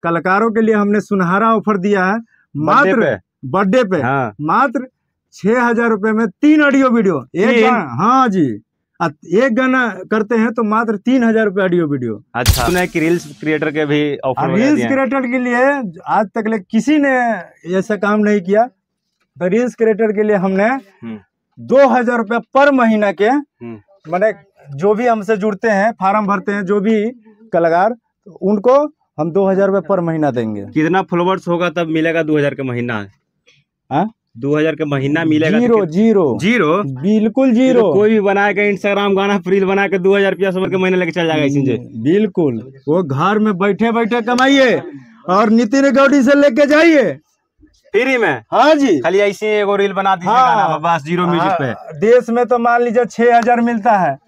कलाकारों के लिए हमने सुनहरा ऑफर दिया है मात्र बर्थडे पे। हाँ। मात्र 6,000 रुपए में 3 ऑडियो वीडियो एक गाना। हाँ जी, एक गाना करते हैं तो मात्र 3,000 रुपए ऑडियो वीडियो। अच्छा, सुना है कि रील्स क्रिएटर के भी ऑफर। रील्स क्रिएटर के लिए आज तक किसी ने ऐसा काम नहीं किया। तो रील्स क्रिएटर के लिए हमने 2,000 रुपए पर महीना के, मैंने जो भी हमसे जुड़ते हैं, फार्म भरते हैं जो भी कलाकार, तो उनको हम 2,000 रुपए पर महीना देंगे। कितना फॉलोवर्स होगा तब मिलेगा 2,000 का महीना? 2,000 का महीना मिलेगा? जीरो जीरो जीरो, बिल्कुल जीरो। तो कोई भी बनाएगा इंस्टाग्राम गाना रील बना के 2,000 रुपया समझ के महीने लेके चल जाएगा इसी से। बिल्कुल, वो घर में बैठे बैठे कमाइए और नितिन गौड़ी से लेके जाइए फ्री में। हाँ जी, खाली ऐसे एगो रील बना दीजिए। हाँ, बस जीरो म्यूजिक पे। देश में तो मान लीजिए 6,000 मिलता है,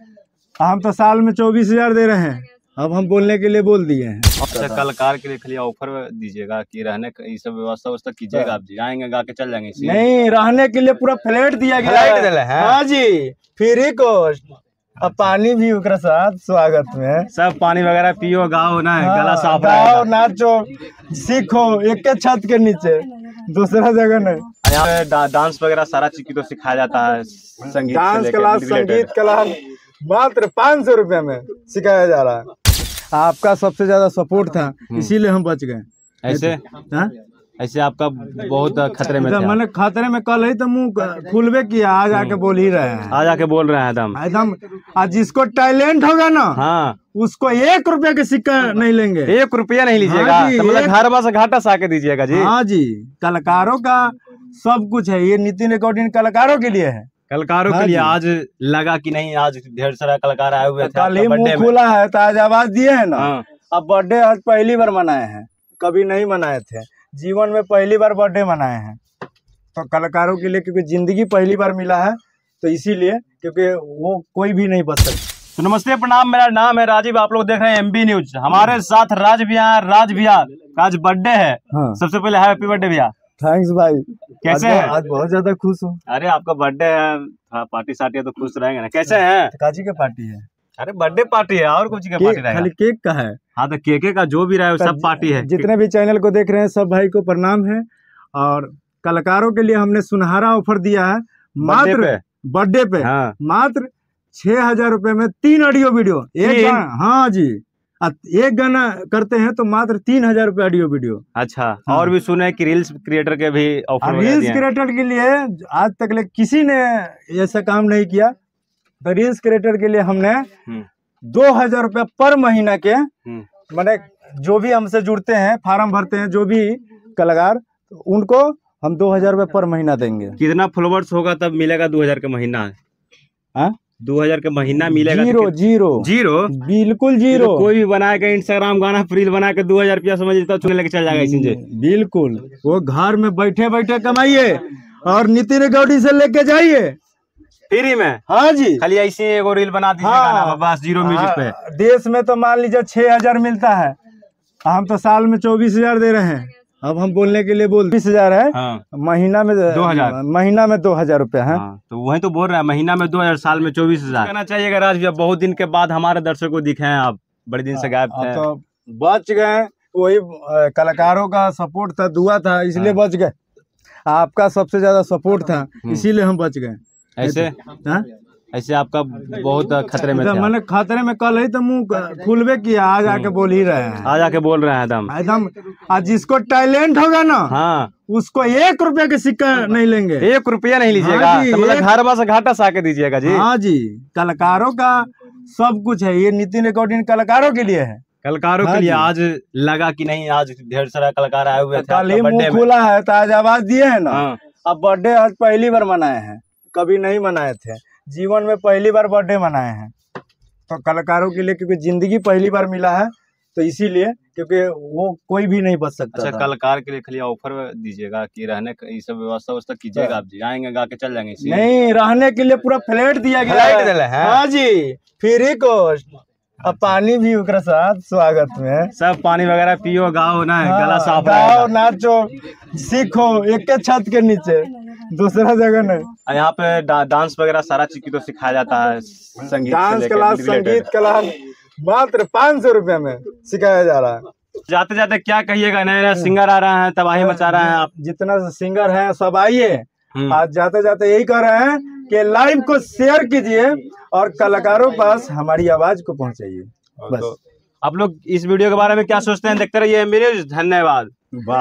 हम तो साल में 24,000 दे रहे हैं। अब हम बोलने के लिए बोल दिए हैं। अच्छा, कलाकार के लिए खाली ऑफर दीजिएगा कि रहने का ये सब व्यवस्था कीजिएगा? आप जी आएंगे गा के चल जाएंगे? नहीं, रहने के लिए पूरा फ्लैट दिया गया है। हाँ जी, फ्री कॉस्ट। अब पानी भी उनके साथ स्वागत में। सब पानी वगैरह पियो, गाओ ना, गला साफ गाओ, नाचो, सीखो एक के छत के नीचे, दूसरा जगह नहीं। यहाँ पे डांस वगैरह सारा चीज की तो सिखाया जाता है। संगीत, डांस क्लास, संगीत क्लास मात्र 500 रुपए में सिखाया जा रहा है। आपका सबसे ज्यादा सपोर्ट था, इसीलिए हम बच गए। ऐसे ऐसे आपका बहुत खतरे में था। मैंने खतरे में कल ही तो मुंह खुलबे किया, आज आके बोल ही रहे हैं। आज आके बोल रहे हैं एकदम। आज जिसको टैलेंट होगा ना, हाँ, उसको 1 रुपए के सिक्का नहीं लेंगे। 1 रुपया नहीं लीजिएगा। हाँ, तो मतलब घर से घाटा सा के दीजिएगा जी। हाँ जी, कलाकारों का सब कुछ है। ये नितिन रिकॉर्डिंग कलाकारों के लिए है। कलाकारों के लिए आज लगा कि नहीं, आज ढेर सारा कलाकार आए हुए थे। कल ही मुंह खुला है तो आज आवाज दिए है ना। अब बर्थडे आज पहली बार मनाए हैं, कभी नहीं मनाए थे, जीवन में पहली बार बर्थडे मनाए हैं। तो कलाकारों के लिए, क्योंकि जिंदगी पहली बार मिला है, तो इसीलिए, क्योंकि वो कोई भी नहीं बच सकता। तो नमस्ते, प्रणाम, मेरा नाम है राजीव, आप लोग देख रहे हैं एमबी न्यूज। हमारे साथ राज भैया आज बर्थडे है। हाँ। सबसे पहले हैप्पी बर्थडे भैया। थैंक्स भाई। कैसे हैं? आज बहुत ज्यादा खुश हूँ। अरे आपका बर्थडे है, पार्टी सार्टी है तो खुश रहेंगे ना। कैसे हैं? काजी का पार्टी है। अरे बर्थडे पार्टी है, और कुछ का पार्टी रहेगा? खाली केक का है। हाँ, तो केके का जो भी रहा है सब पार्टी है। जितने भी चैनल को देख रहे हैं सब भाई को प्रणाम है। और कलाकारों के लिए हमने सुनहरा ऑफर दिया है मात्र बर्थडे पे। हाँ। मात्र 6,000 रुपए में 3 ऑडियो वीडियो एक गाना। हाँ जी, एक गाना करते हैं तो मात्र 3,000 रुपए ऑडियो वीडियो। अच्छा। हाँ। और भी सुने कि रील्स क्रिएटर के भी ऑफर। रील्स क्रिएटर के लिए आज तक किसी ने ऐसा काम नहीं किया। तो रील्स क्रिएटर के लिए हमने 2,000 रुपए पर महीना के, मैंने जो भी हमसे जुड़ते हैं, फार्म भरते हैं जो भी कलाकार, तो उनको हम 2,000 रुपए पर महीना देंगे। कितना फॉलोवर्स होगा तब मिलेगा 2,000 का महीना? 2,000 का महीना मिलेगा? जीरो जीरो जीरो, बिल्कुल जीरो। तो कोई भी बनाएगा इंस्टाग्राम गाना रील बना के 2,000 रुपया समझ तो चुने लेके चल जाएगा इसी से। बिल्कुल, वो घर में बैठे बैठे कमाइए और नितिन गौड़ी से लेके जाइए फ्री में। हाँ जी, खाली ऐसे एगो रील बना दीजिए। हाँ, बस जीरो म्यूजिक पे। देश में तो मान लीजिए 6,000 मिलता है, हम तो साल में 24,000 दे रहे हैं। अब हम बोलने के लिए बोल 20,000 है। हाँ। महीना में 2,000, महीना में 2,000 रुपया है। हाँ, तो वही तो बोल रहे हैं, महीना में 2,000, साल में 24,000। कहना चाहिएगा राज भैया, बहुत दिन के बाद हमारे दर्शकों को दिखे हैं आप, बड़े दिन से गायब थे। तो बच गए, वही कलाकारों का सपोर्ट था, दुआ था, इसलिए बच गए। आपका सबसे ज्यादा सपोर्ट था, इसीलिए हम बच गए। ऐसे आपका बहुत खतरे में था। मैंने खतरे में कल ही तो मुंह खुलबे किया, आज आके बोल ही रहे हैं। आज आके बोल रहे हैं एकदम। आज जिसको टैलेंट होगा ना, हाँ, उसको 1 रुपया के सिक्का नहीं लेंगे। 1 रुपया नहीं लीजिएगा। हाँ, तो मतलब घर से घाटा सा के दीजिएगा जी। हाँ जी, कलाकारों का सब कुछ है। ये नितिन रिकॉर्डिंग कलाकारों के लिए है। कलाकारों के लिए आज लगा कि नहीं, आज ढेर सारा कलाकार आए हुए थे। कल ही मुंह खुला है तो आज आवाज दिए है ना। अब बर्थडे आज पहली बार मनाए हैं, कभी नहीं मनाए थे, जीवन में पहली बार बर्थडे मनाए हैं। तो कलाकारों के लिए, क्योंकि जिंदगी पहली बार मिला है, तो इसीलिए, क्योंकि वो कोई भी नहीं बच सकता। अच्छा, कलाकार के लिए खाली ऑफर दीजिएगा कि रहने का ये सब व्यवस्था कीजिएगा? आप जी आएंगे गा के चल जाएंगे? नहीं, रहने के लिए पूरा फ्लैट दिया गया है। हाँ जी, फ्री कॉस्ट। अब पानी भी उनके साथ स्वागत में। सब पानी वगैरह पियो, गाओ ना, गला साफ, गाओ, नाचो, सीखो एक के छत के नीचे, दूसरा जगह नहीं। यहाँ पे डांस वगैरह सारा चीज की तो सिखाया जाता है। संगीत, डांस क्लास, संगीत क्लास मात्र 500 रुपए में सिखाया जा रहा है। जाते जाते क्या कहिएगा, नए नए सिंगर आ रहे हैं, तबाही मचा रहे हैं आप। जितना सिंगर हैं सब आइए, आज जाते जाते यही कह रहे हैं कि लाइव को शेयर कीजिए और कलाकारों पास हमारी आवाज को पहुंचाइए। बस आप लोग इस वीडियो के बारे में क्या सोचते हैं, देखते रहिए MB न्यूज़। धन्यवाद। वाह।